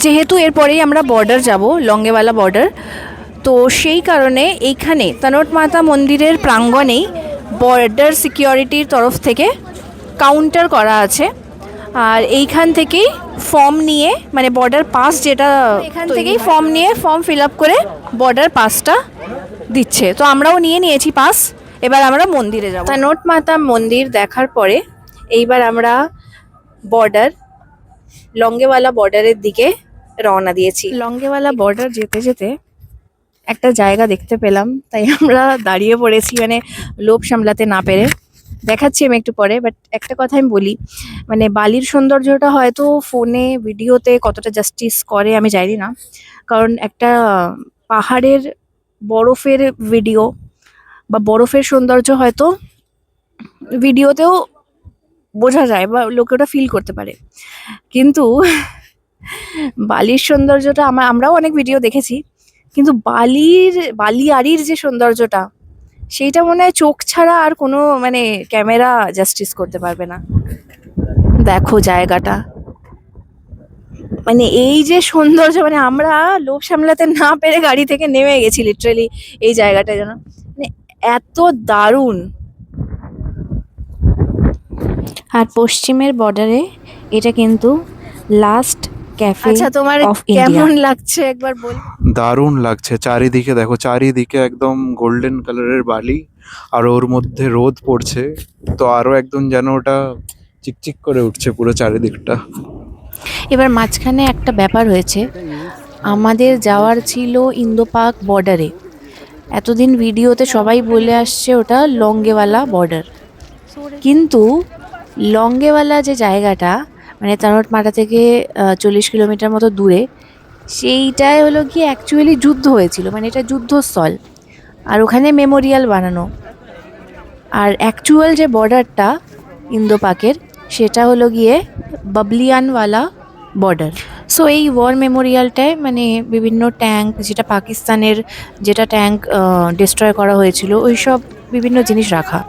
যেহেতু এরপরেই আমরা বর্ডার যাব, লঙ্গেওয়ালা বর্ডার, তো সেই কারণে এইখানে তনোট মাতা মন্দিরের প্রাঙ্গণেই বর্ডার সিকিউরিটির তরফ থেকে কাউন্টার করা আছে। আর এইখান থেকেই ফর্ম নিয়ে, মানে বর্ডার পাস যেটা, এখান থেকেই ফর্ম নিয়ে ফর্ম ফিল আপ করে বর্ডার পাসটা দিচ্ছে। তো আমরাও নিয়ে নিয়েছি পাস। এবার আমরা মন্দিরে যাব। তনোট মাতা মন্দির দেখার পরে এইবার আমরা বর্ডার, লঙ্গেওয়ালা বর্ডারের দিকে রওনা দিয়েছি। লঙ্গেওয়ালা বর্ডার যেতে যেতে একটা জায়গা দেখতে পেলাম, তাই আমরা দাঁড়িয়ে পড়েছি, মানে লোভ সামলাতে না পেরে। দেখাচ্ছি আমি একটু পরে, বাট একটা কথা আমি বলি, মানে বালির সৌন্দর্যটা হয়তো ফোনে ভিডিওতে কতটা জাস্টিস করে আমি জানি না, কারণ একটা পাহাড়ের বরফের ভিডিও বা বরফের সৌন্দর্য হয়তো ভিডিওতেও বোঝা যায় বা লোকে ওটা ফিল করতে পারে, কিন্তু বালির সৌন্দর্যটা আমরাও অনেক ভিডিও দেখেছি, কিন্তু বালিয়াড়ির যে সৌন্দর্যটা, সেইটা মনে হয় চোখ ছাড়া আর কোনো মানে ক্যামেরা জাস্টিস করতে পারবে না। দেখো জায়গাটা, মানে এই যে সৌন্দর্য, মানে আমরা লোভ সামলাতে না পেরে গাড়ি থেকে নেমে গেছি লিটারালি এই জায়গাটা, যেন মানে এত দারুণ। আর পশ্চিমের বর্ডারে এটা কিন্তু লাস্ট ক্যাফে। আচ্ছা, তোমার কেমন লাগছে একবার বল। দারুণ লাগছে, চারিদিকে দেখো, চারিদিকে একদম গোল্ডেন কালারের বালি, আর ওর মধ্যে রোদ পড়ছে, তো আরো একদম যেন ওটা চিকচিক করে উঠছে পুরো চারিদিকটা। এবার মাঝখানে একটা ব্যাপার হয়েছে, আমাদের যাওয়ার ছিল ইন্দো পাক বর্ডারে। এতদিন ভিডিওতে সবাই বলে আসছে ওটা লঙ্গেওয়ালা বর্ডার, কিন্তু লঙ্গেওয়ালা যে জায়গাটা, মানে তনোট মাতা থেকে 40 কিলোমিটার মতো দূরে, সেইটাই হলো গিয়ে অ্যাকচুয়ালি যুদ্ধ হয়েছিল, মানে এটা যুদ্ধস্থল, আর ওখানে মেমোরিয়াল বানানো। আর অ্যাকচুয়াল যে বর্ডারটা ইন্দো পাকের, সেটা হলো গিয়ে বাবলিয়ানওয়ালা বর্ডার। সো এই ওয়ার মেমোরিয়ালটায় মানে বিভিন্ন ট্যাঙ্ক, যেটা ট্যাঙ্ক ডিস্ট্রয় করা হয়েছিল, ওই সব বিভিন্ন জিনিস রাখা।